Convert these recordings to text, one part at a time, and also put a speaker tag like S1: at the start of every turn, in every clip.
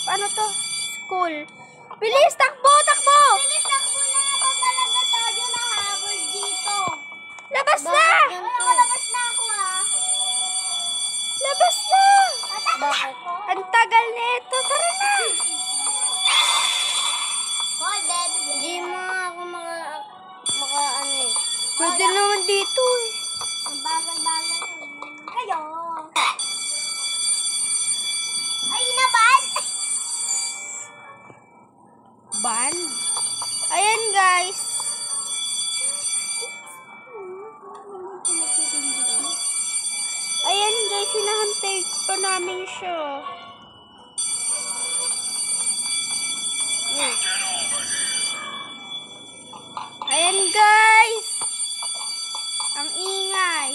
S1: ano to? School. Bilis, takbo, takbo!
S2: Bilis, takbo na! Pag talaga tayo nahabol dito.
S1: Labas na!
S2: Labas na ako
S1: Labas na!
S2: Bakit?
S1: Ang tagal na ito. Tara na!
S2: Hoy, baby. Hindi mo ako maka ano eh.
S1: Pwede naman dito eh.
S2: Ang bagal-bagal kayo. Ay, naban!
S1: Ban? Ayan guys. Ayan guys, hinahantay pa namin siya. Ayan guys. Ang ingay.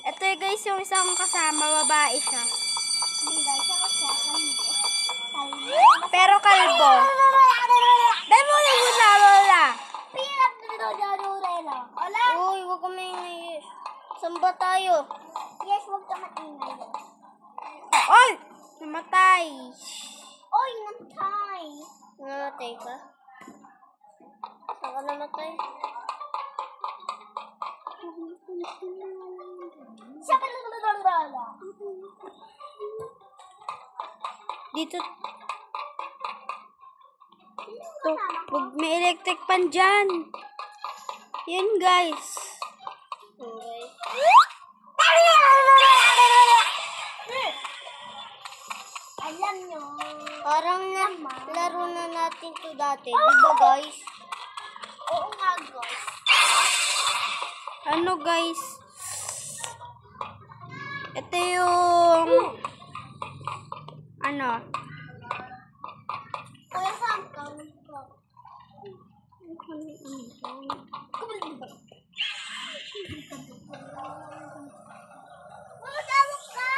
S1: Ito guys yung isang kasama, babae siya. Pero kalbo. Demo na muna, Lola.
S2: Uy, huwag kami ingay. Saan ba tayo? Yes, huwag ka maingay.
S1: Oy! Namatay.
S2: Oy, namatay. Namatay ka? Saan ka namatay? Siya pa lang.
S1: Dito. To, wag may electric pan dyan. Yan guys.
S2: Alam nyo. Parang laro na natin to dati. Diba guys? Oo nga guys.
S1: Ano guys? Ito yung ano?
S2: Kuya Sam, Matawag ka!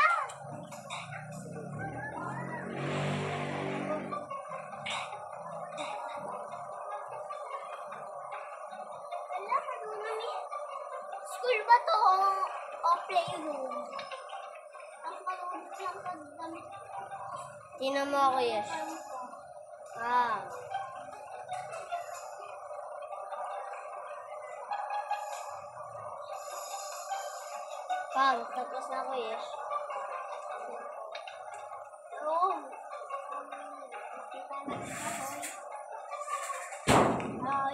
S2: Wala, madunami. School ba to o playroom? Ang panood siyang pagdamit. Tinan mo ako, yes. Tapos na ako, yes.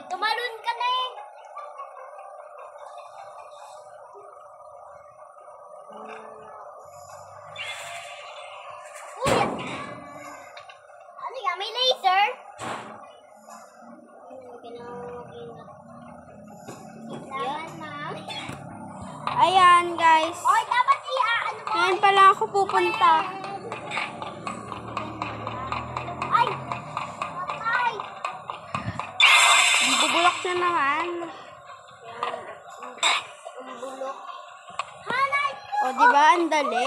S2: Tumalon ka na eh. Uy! Ano nga, may laser?
S1: Ayan guys.
S2: Oy, dapat i-ano mo.
S1: Ngayon pala ako pupunta.
S2: Ay! Patay!
S1: Bubulok na naman.
S2: Ang bulok. Hanay!
S1: O diba, ang dali.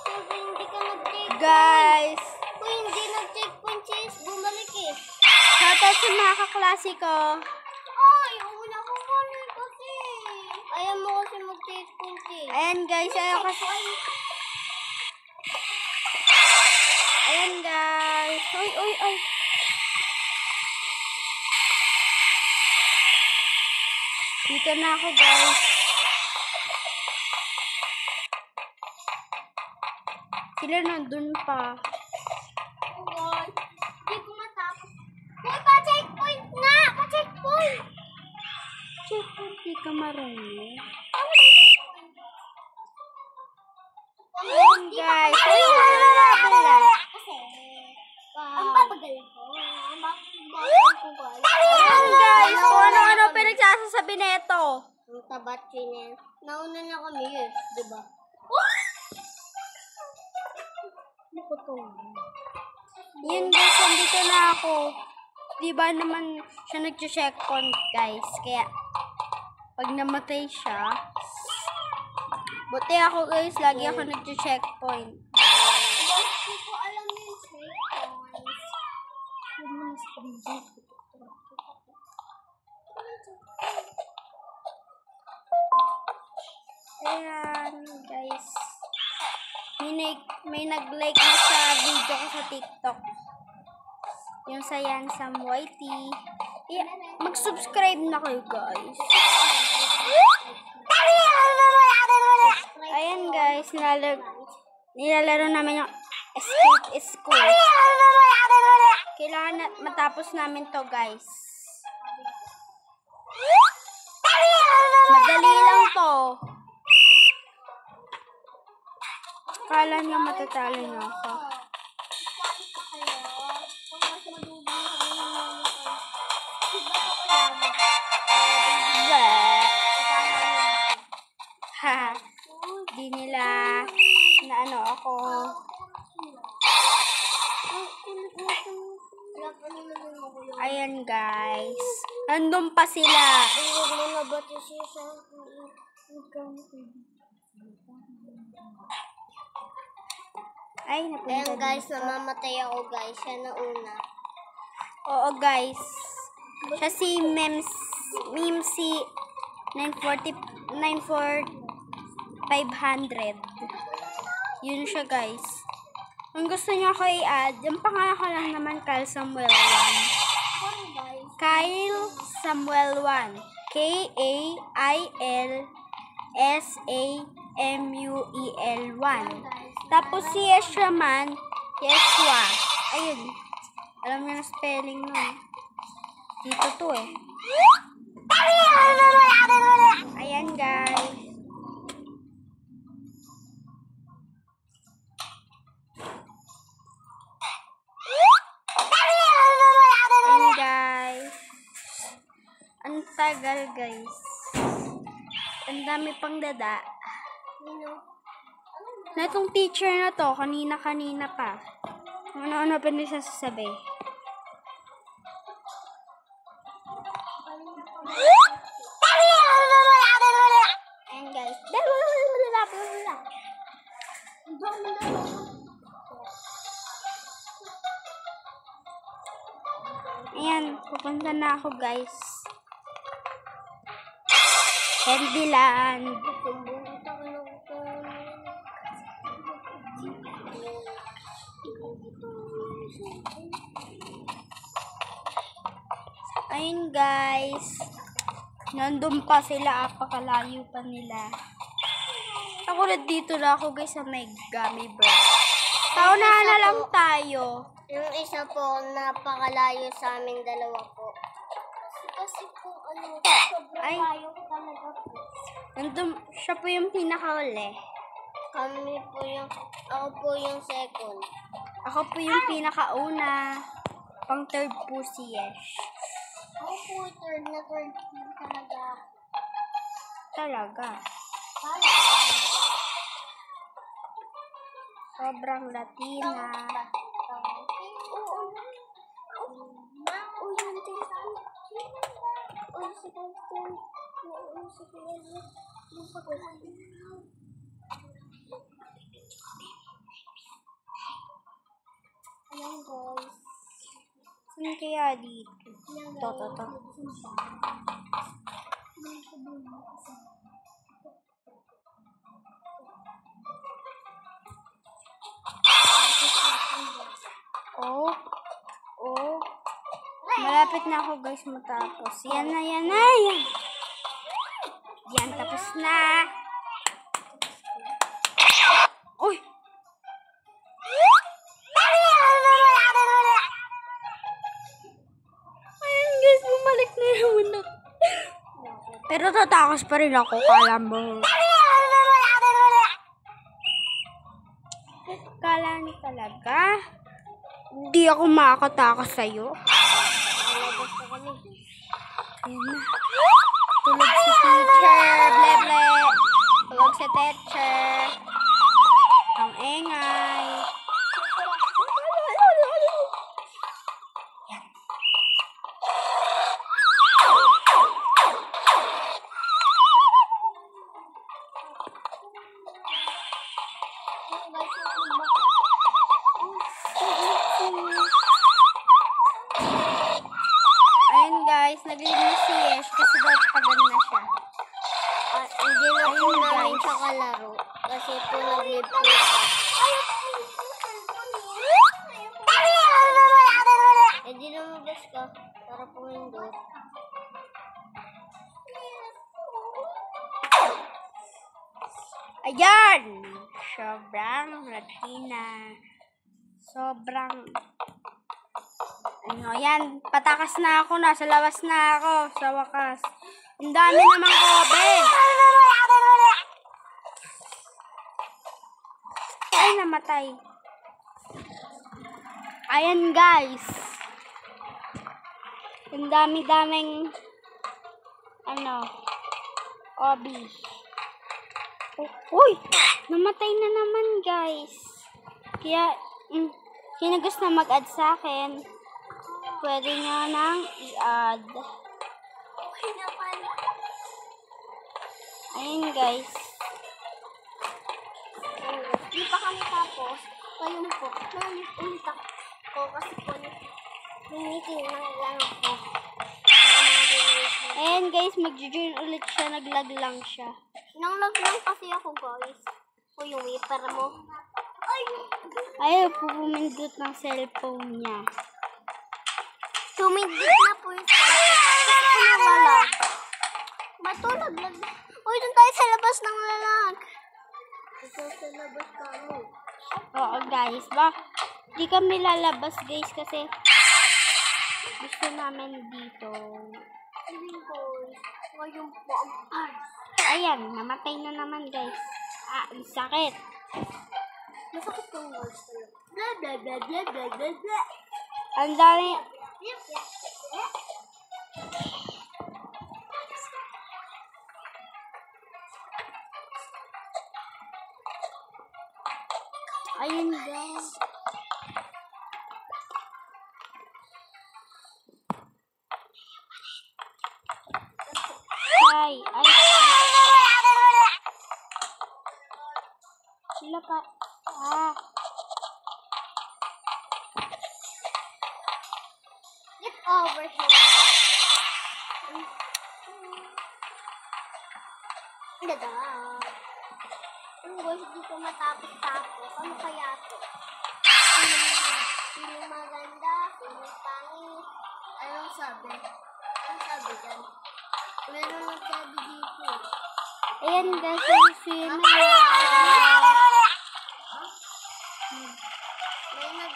S2: Sabi, hindi ka nag-checkpoint.
S1: Guys.
S2: Kung hindi nag-checkpoint, sis, bumalik eh.
S1: Shoutout sa mga kaklase ko.
S2: Ay, una ko muna kasi. Ayaw mo kasi mag-checkpoint eh.
S1: Ayan guys, ayaw kasi. Ayan guys. Oy. Dito na ako guys. Sila nandun pa.
S2: Oh God. Hindi ko matapos. Hoy, pa-checkpoint nga! Pa-checkpoint!
S1: Checkpoint, di ka marunong.
S2: Ayan
S1: guys.
S2: Kasi, ang papagal ko. Ang bagal ko guys.
S1: Ayan guys, kung ano-ano pinagsasasabi nito.
S2: Ang tabat yun. Nauna na kami eh, di ba?
S1: Yan guys, nandito na ako. Di ba naman siya nag-checkpoint guys. Kaya, pag namatay siya, buti ako guys, lagi ako nag-checkpoint.
S2: Hindi ko alam yung checkpoints.
S1: Ayan, guys. may nag-like na sa video ko sa TikTok. Yung sa Yansam YT. Mag-subscribe na kayo, guys. Ayan, guys. Nilalaro namin yung Escape School. Kailangan matapos namin to, guys. Madali lang to. Kala niyo matatalo niyo ako. Ha, di nila na ano ako. Ayan, guys. Nandun pa sila. Ay, napunta.
S2: Ayan guys, namamatay ako guys. Siya na una.
S1: Oo, guys. Siya si Memsi 94500. Yun siya, guys. Kung gusto niyo ako i-add, yung pangalan ko lang naman Kyle Samuel 1. Kyle Samuel 1. Kailsamuel 1. Tapos si Yeshua man, Yeshua. Ayun. Alam niyo na spelling nun. Dito to eh. Ayan, guys. Ayan, guys. Ang tagal, guys. Ang dami pang dada. Na itong teacher na to, kanina-kanina pa. Ano-ano pa nila sasabi. Ayan, guys. Ayan, pupunta na ako, guys. Candyland. Ayun, guys. Nandun pa sila. Apakalayo pa nila. Ako na dito na ako, guys, sa may gummy bear. Paunahan na lang tayo.
S2: Yung isa po, napakalayo sa amin dalawa po. Kasi po, sobrang layo ko talaga po.
S1: Nandun, siya po yung pinakauli.
S2: Ako po yung second.
S1: Ako po yung pinakauna. Pang third po si Yesh.
S2: Ako po third talaga.
S1: Talaga. Sobrang Latina.
S2: Ayan guys.
S1: Saan kaya dito? To. Oh. Malapit na ako, guys, matapos. Yan na. Yan, tapos na. Uy! Ayan, guys, bumalik na naman ako. Pero tatakas pa rin ako, kala mo. Kala niyo talaga? Hindi ako makakatakas sa'yo. Ayan na. Tulog si teacher. Ble. Tulog si teacher. Ang engay. Ayan, guys, nag-leave na si Yesh kasi daw pagod na siya.
S2: Hindi na po namin siya kalaro. Kasi po nag-live po siya. Eh di lumabas ka para pumindot.
S1: Ayan! Sobrang laki na. Sobrang... Ano, yan. Patakas na ako. Nasa labas na ako. Sa wakas. Ang dami namang kobe. Ay, namatay. Ayan, guys. Ang dami-daming kobe. Uy! Namatay na naman, guys. Kaya, sino gusto na mag-add sa akin, pwede nyo nang i-add.
S2: Okay na pala.
S1: Ayun, guys.
S2: Hindi pa kami tapos. Ngayon po, ulitak ko kasi po nangingin lang ako.
S1: Ayan, guys. Mag-join ulit siya. Nag-lag lang siya.
S2: Nang-lag lang kasi ako, guys. O yung wiper mo.
S1: Ayaw po pumindot ng cellphone niya.
S2: Tumindot na po yung cellphone. Ano malag? Matulog lang. Uy, doon tayo sa labas ng lalag. Ito sa labas kami.
S1: Oo, guys. Di kami lalabas, guys, kasi gusto namin dito.
S2: Ayun, guys. Ngayon po ang pars.
S1: Ayan, namatay na naman, guys. Ang sakit.
S2: Masakit yung words talaga. Blah, blah, blah, blah, blah, blah, blah.
S1: Ang dami. Ayun, guys. Ay. Sila pa.
S2: Get over here. Dada. Ang guys, hindi ko matapos-tapos. Ano kaya ito? Sino maganda? Sino pangit? Anong sabi? Anong sabi dyan? Meron nagsabi dito.
S1: Ayan, guys. Yung sino.
S2: May nag...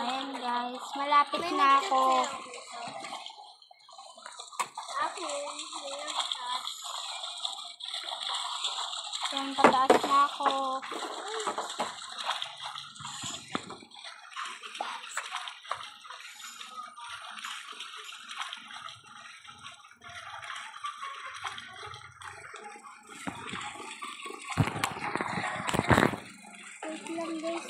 S1: Ayan, guys. Malapit na ako. Ayan, pataas na ako.
S2: Wait lang, guys.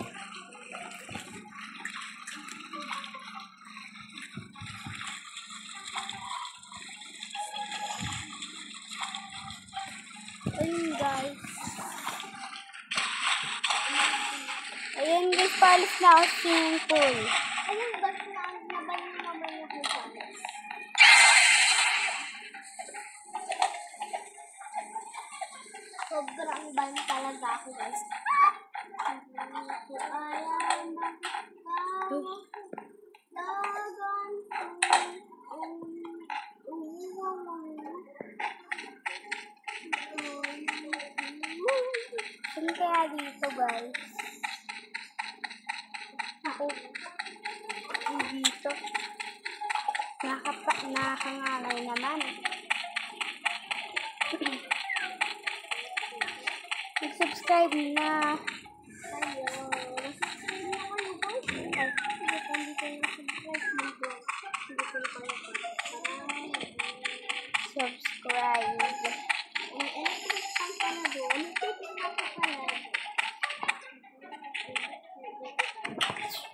S1: Ayun, guys. Ayun, guys. Paalis na ako sa swimming pool.
S2: Ayun, ba't nabay mo naman yung husanas? Sobrang ban talaga ako, guys. Hindi ko alam
S1: Saan kaya dito, guys? Ako. Dito. Nakakangalay naman. Mag-subscribe na. Subscribe.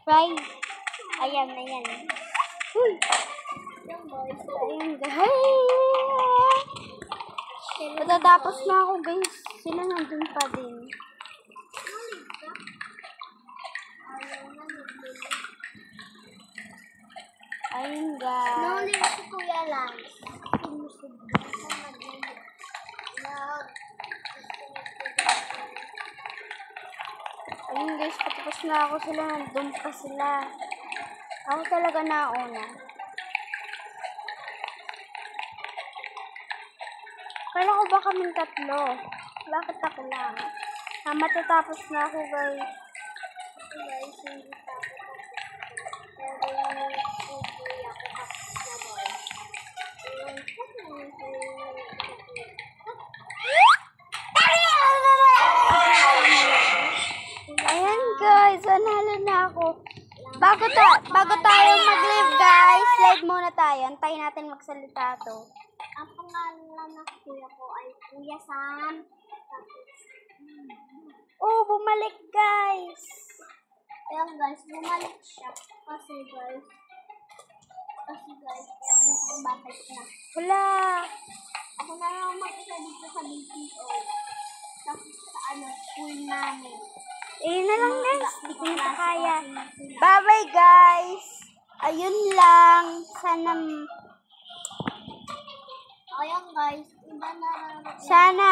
S1: Subscribe. Ayan. Uy! Ayun, guys. Matatapos na ako, guys. Sila nandun pa din. Ayun guys.
S2: Nahuli si Kuya lang.
S1: Ayun guys, patapos na ako sila. Nandun pa sila. Ako talaga nauna. Kala ko ba kaming tatlo? Bakit ako lang? Matatapos na ako guys.
S2: Guys, hindi pa ako tapos. Pero yung kuya ko tapos na boy.
S1: Ayan guys, nanalo na ako. Bago tayo mag-live guys, live muna tayo. Antayin natin magsalita to.
S2: Ang pangalan ng kuya ko ay Kuya Sam. Tapos,
S1: Oh, bumalik guys.
S2: ayan guys, bumalik siya. Kasi guys, ewan ko bakit na.
S1: Wala.
S2: Ako na lang mag-isa dito sa BPO. Tapos sa school namin.
S1: Na lang guys, hindi ko na kaya. Bye-bye guys. Ayun lang.
S2: Ayan guys, iba na.
S1: Sana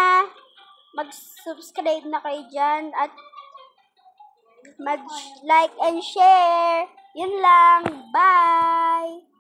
S1: mag-subscribe na kayo dyan at mag-like and share. Yun lang. Bye!